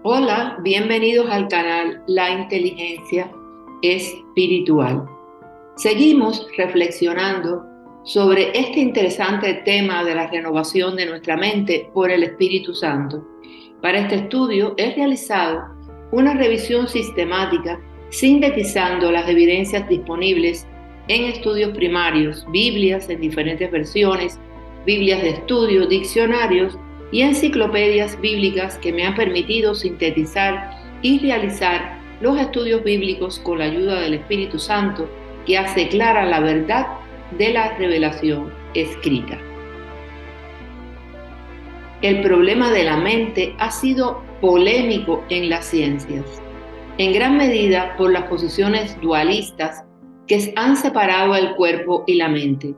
Hola, bienvenidos al canal La Inteligencia Espiritual. Seguimos reflexionando sobre este interesante tema de la renovación de nuestra mente por el Espíritu Santo. Para este estudio he realizado una revisión sistemática sintetizando las evidencias disponibles en estudios primarios, Biblias en diferentes versiones, Biblias de estudio, diccionarios y enciclopedias bíblicas que me han permitido sintetizar y realizar los estudios bíblicos con la ayuda del Espíritu Santo, que hace clara la verdad de la revelación escrita. El problema de la mente ha sido polémico en las ciencias, en gran medida por las posiciones dualistas que han separado el cuerpo y la mente.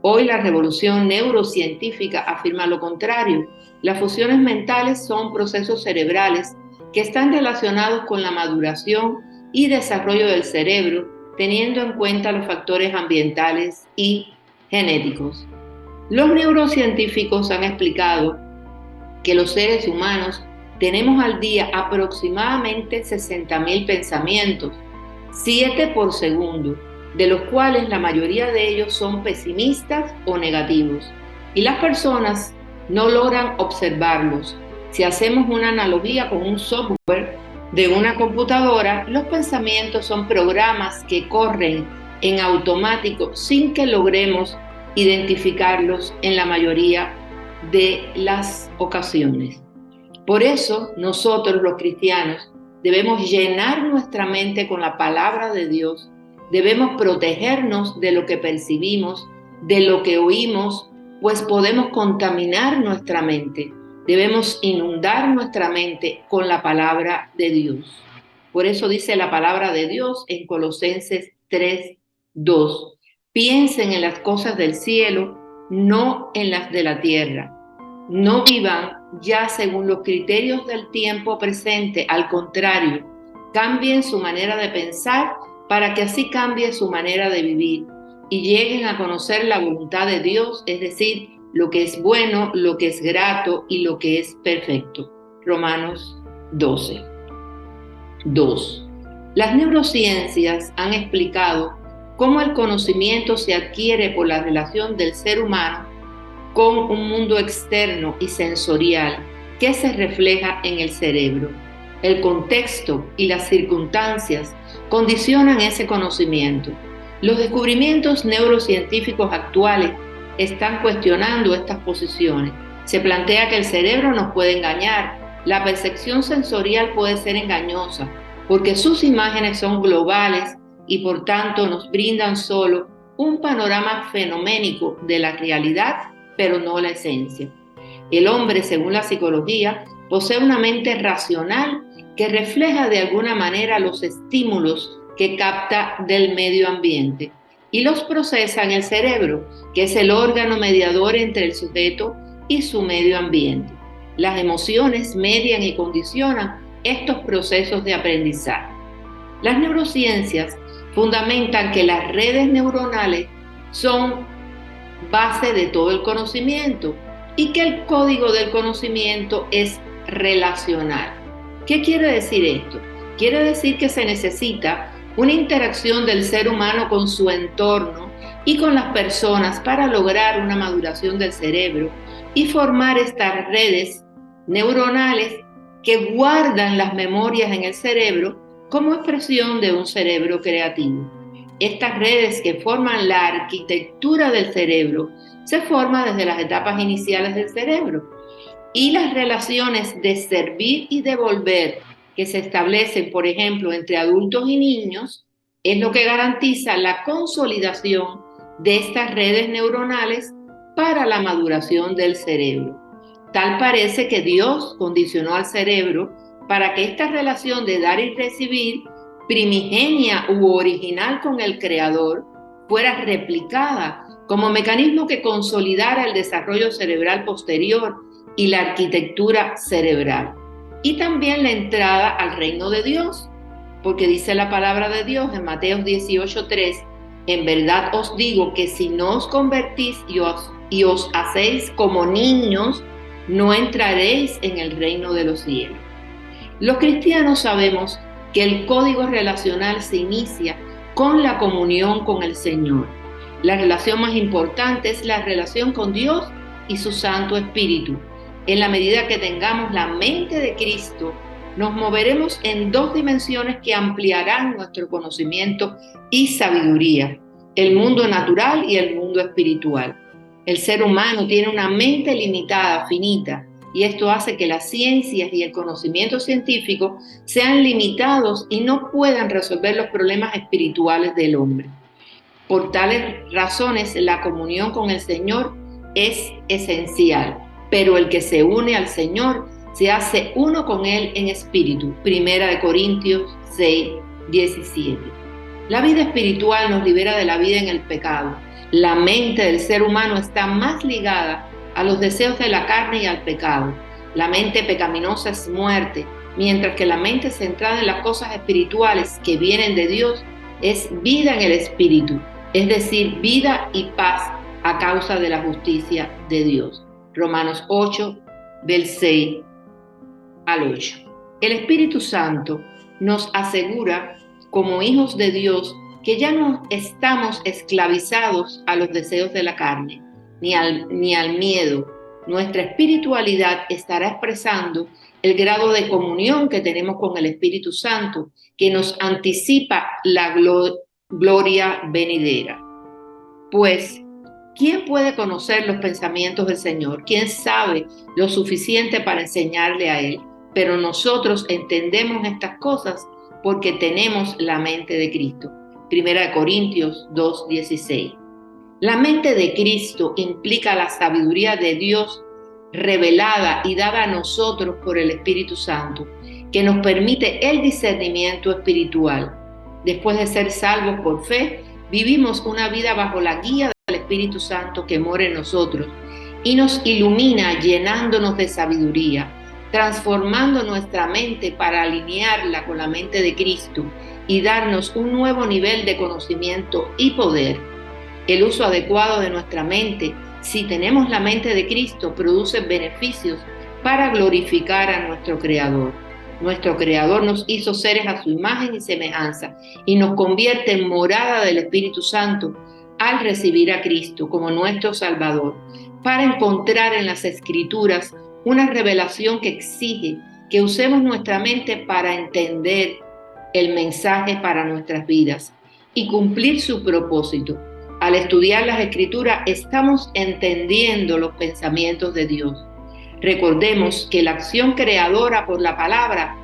Hoy la revolución neurocientífica afirma lo contrario. Las fusiones mentales son procesos cerebrales que están relacionados con la maduración y desarrollo del cerebro, teniendo en cuenta los factores ambientales y genéticos. Los neurocientíficos han explicado que los seres humanos tenemos al día aproximadamente 60.000 pensamientos, 7 por segundo, de los cuales la mayoría de ellos son pesimistas o negativos, y las personas no logran observarlos. Si hacemos una analogía con un software de una computadora, los pensamientos son programas que corren en automático sin que logremos identificarlos en la mayoría de las ocasiones. Por eso, nosotros los cristianos debemos llenar nuestra mente con la palabra de Dios. Debemos protegernos de lo que percibimos, de lo que oímos, pues podemos contaminar nuestra mente. Debemos inundar nuestra mente con la palabra de Dios. Por eso dice la palabra de Dios en Colosenses 3:2. Piensen en las cosas del cielo, no en las de la tierra. No vivan ya según los criterios del tiempo presente, al contrario, cambien su manera de pensar para que así cambie su manera de vivir y lleguen a conocer la voluntad de Dios, es decir, lo que es bueno, lo que es grato y lo que es perfecto. Romanos 12:2. Las neurociencias han explicado cómo el conocimiento se adquiere por la relación del ser humano con un mundo externo y sensorial que se refleja en el cerebro. El contexto y las circunstancias condicionan ese conocimiento. Los descubrimientos neurocientíficos actuales están cuestionando estas posiciones. Se plantea que el cerebro nos puede engañar. La percepción sensorial puede ser engañosa porque sus imágenes son globales y por tanto nos brindan solo un panorama fenoménico de la realidad, pero no la esencia. El hombre, según la psicología, posee una mente racional que refleja de alguna manera los estímulos que capta del medio ambiente y los procesa en el cerebro, que es el órgano mediador entre el sujeto y su medio ambiente. Las emociones median y condicionan estos procesos de aprendizaje. Las neurociencias fundamentan que las redes neuronales son base de todo el conocimiento y que el código del conocimiento es relacional. ¿Qué quiere decir esto? Quiere decir que se necesita una interacción del ser humano con su entorno y con las personas para lograr una maduración del cerebro y formar estas redes neuronales que guardan las memorias en el cerebro como expresión de un cerebro creativo. Estas redes que forman la arquitectura del cerebro se forman desde las etapas iniciales del cerebro y las relaciones de servir y devolver que se establecen, por ejemplo, entre adultos y niños, es lo que garantiza la consolidación de estas redes neuronales para la maduración del cerebro. Tal parece que Dios condicionó al cerebro para que esta relación de dar y recibir, primigenia u original con el Creador, fuera replicada como mecanismo que consolidara el desarrollo cerebral posterior y la arquitectura cerebral. Y también la entrada al reino de Dios, porque dice la palabra de Dios en Mateo 18:3, en verdad os digo que si no os convertís y os hacéis como niños, no entraréis en el reino de los cielos. Los cristianos sabemos que el código relacional se inicia con la comunión con el Señor. La relación más importante es la relación con Dios y su Santo Espíritu. En la medida que tengamos la mente de Cristo, nos moveremos en dos dimensiones que ampliarán nuestro conocimiento y sabiduría: el mundo natural y el mundo espiritual. El ser humano tiene una mente limitada, finita, y esto hace que las ciencias y el conocimiento científico sean limitados y no puedan resolver los problemas espirituales del hombre. Por tales razones, la comunión con el Señor es esencial, pero el que se une al Señor se hace uno con Él en espíritu. 1 Corintios 6, 17. La vida espiritual nos libera de la vida en el pecado. La mente del ser humano está más ligada a los deseos de la carne y al pecado. La mente pecaminosa es muerte, mientras que la mente centrada en las cosas espirituales que vienen de Dios es vida en el espíritu, es decir, vida y paz a causa de la justicia de Dios. Romanos 8, del 6 al 8. El Espíritu Santo nos asegura, como hijos de Dios, que ya no estamos esclavizados a los deseos de la carne, ni al miedo. Nuestra espiritualidad estará expresando el grado de comunión que tenemos con el Espíritu Santo, que nos anticipa la gloria venidera. Pues, ¿quién puede conocer los pensamientos del Señor? ¿Quién sabe lo suficiente para enseñarle a Él? Pero nosotros entendemos estas cosas porque tenemos la mente de Cristo. 1 Corintios 2:16. La mente de Cristo implica la sabiduría de Dios revelada y dada a nosotros por el Espíritu Santo, que nos permite el discernimiento espiritual. Después de ser salvos por fe, vivimos una vida bajo la guía del Espíritu Santo que mora en nosotros y nos ilumina llenándonos de sabiduría, transformando nuestra mente para alinearla con la mente de Cristo y darnos un nuevo nivel de conocimiento y poder. El uso adecuado de nuestra mente, si tenemos la mente de Cristo, produce beneficios para glorificar a nuestro Creador. Nuestro Creador nos hizo seres a su imagen y semejanza y nos convierte en morada del Espíritu Santo al recibir a Cristo como nuestro Salvador, para encontrar en las Escrituras una revelación que exige que usemos nuestra mente para entender el mensaje para nuestras vidas y cumplir su propósito. Al estudiar las Escrituras estamos entendiendo los pensamientos de Dios. Recordemos que la acción creadora por la palabra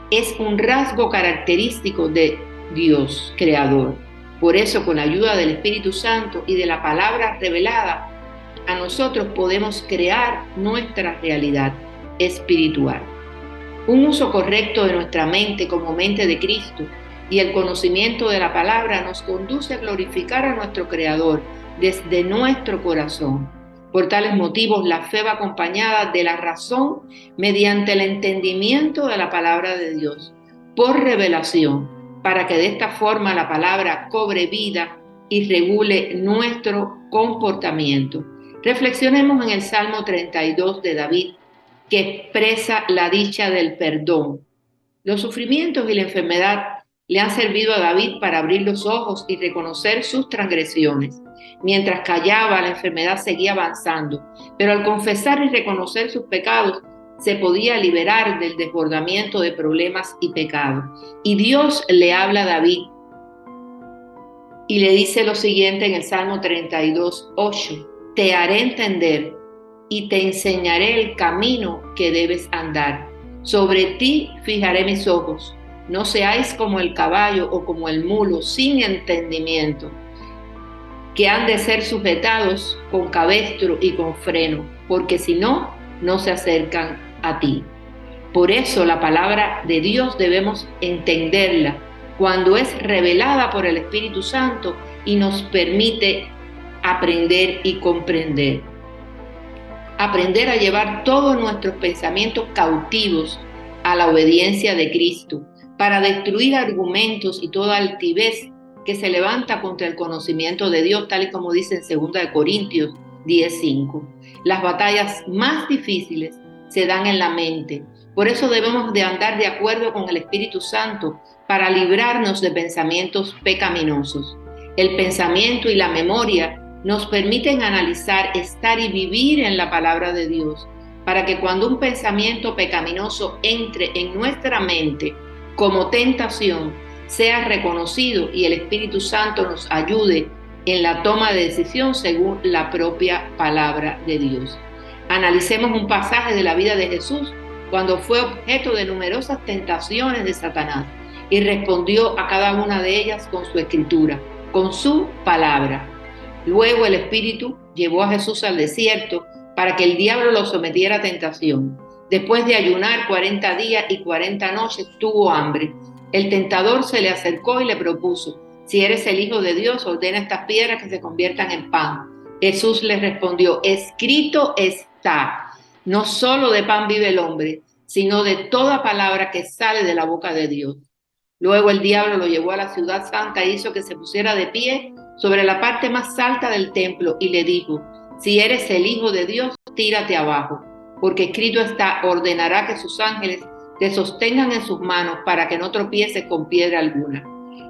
es un rasgo característico de Dios creador. Por eso, con la ayuda del Espíritu Santo y de la palabra revelada, a nosotros podemos crear nuestra realidad espiritual. Un uso correcto de nuestra mente como mente de Cristo y el conocimiento de la palabra nos conduce a glorificar a nuestro Creador desde nuestro corazón. Por tales motivos, la fe va acompañada de la razón mediante el entendimiento de la palabra de Dios, por revelación, para que de esta forma la palabra cobre vida y regule nuestro comportamiento. Reflexionemos en el Salmo 32 de David, que expresa la dicha del perdón. Los sufrimientos y la enfermedad le han servido a David para abrir los ojos y reconocer sus transgresiones. Mientras callaba, la enfermedad seguía avanzando, pero al confesar y reconocer sus pecados, se podía liberar del desbordamiento de problemas y pecados. Y Dios le habla a David y le dice lo siguiente en el Salmo 32, 8: te haré entender y te enseñaré el camino que debes andar. Sobre ti fijaré mis ojos. No seáis como el caballo o como el mulo sin entendimiento, que han de ser sujetados con cabestro y con freno, porque si no, no se acercan a ti. Por eso la palabra de Dios debemos entenderla cuando es revelada por el Espíritu Santo y nos permite aprender y comprender. Aprender a llevar todos nuestros pensamientos cautivos a la obediencia de Cristo, para destruir argumentos y toda altivez que se levanta contra el conocimiento de Dios, tal y como dice en 2 Corintios 10:5. Las batallas más difíciles se dan en la mente, Por eso debemos de andar de acuerdo con el Espíritu Santo para librarnos de pensamientos pecaminosos. El pensamiento y la memoria nos permiten analizar, estar y vivir en la palabra de Dios, para que cuando un pensamiento pecaminoso entre en nuestra mente como tentación, sea reconocido y el Espíritu Santo nos ayude en la toma de decisión según la propia palabra de Dios. Analicemos un pasaje de la vida de Jesús cuando fue objeto de numerosas tentaciones de Satanás y respondió a cada una de ellas con su escritura, con su palabra. Luego el Espíritu llevó a Jesús al desierto para que el diablo lo sometiera a tentación. Después de ayunar 40 días y 40 noches, tuvo hambre. El tentador se le acercó y le propuso: si eres el Hijo de Dios, ordena estas piedras que se conviertan en pan. Jesús le respondió: escrito está, no solo de pan vive el hombre, sino de toda palabra que sale de la boca de Dios. Luego el diablo lo llevó a la ciudad santa e hizo que se pusiera de pie sobre la parte más alta del templo y le dijo: si eres el Hijo de Dios, tírate abajo, porque escrito está: ordenará que sus ángeles te sostengan en sus manos para que no tropieces con piedra alguna.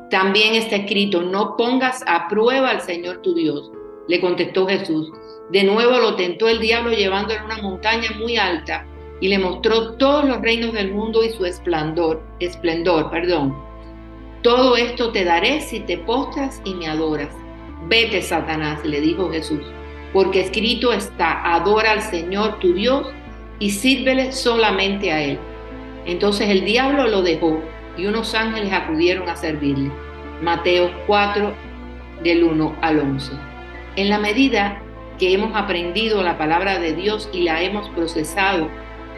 También está escrito: no pongas a prueba al Señor tu Dios. Le contestó Jesús. De nuevo lo tentó el diablo llevándolo a una montaña muy alta y le mostró todos los reinos del mundo y su esplendor. Todo esto te daré si te postras y me adoras. Vete, Satanás, le dijo Jesús, porque escrito está: adora al Señor tu Dios y sírvele solamente a Él. Entonces el diablo lo dejó y unos ángeles acudieron a servirle. Mateo 4, del 1 al 11. En la medida que hemos aprendido la palabra de Dios y la hemos procesado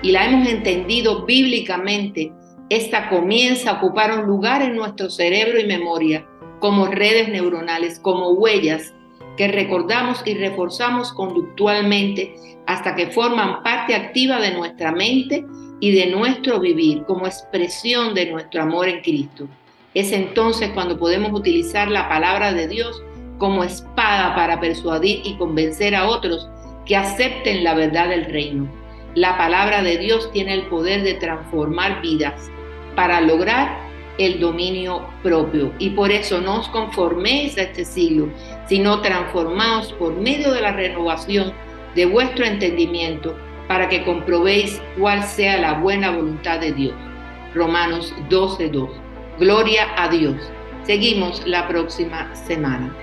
y la hemos entendido bíblicamente, esta comienza a ocupar un lugar en nuestro cerebro y memoria como redes neuronales, como huellas que recordamos y reforzamos conductualmente hasta que forman parte activa de nuestra mente y de nuestro vivir como expresión de nuestro amor en Cristo. Es entonces cuando podemos utilizar la palabra de Dios como espada para persuadir y convencer a otros que acepten la verdad del reino. La palabra de Dios tiene el poder de transformar vidas para lograr el dominio propio. Y por eso no os conforméis a este siglo, sino transformaos por medio de la renovación de vuestro entendimiento, para que comprobéis cuál sea la buena voluntad de Dios. Romanos 12:2. Gloria a Dios. Seguimos la próxima semana.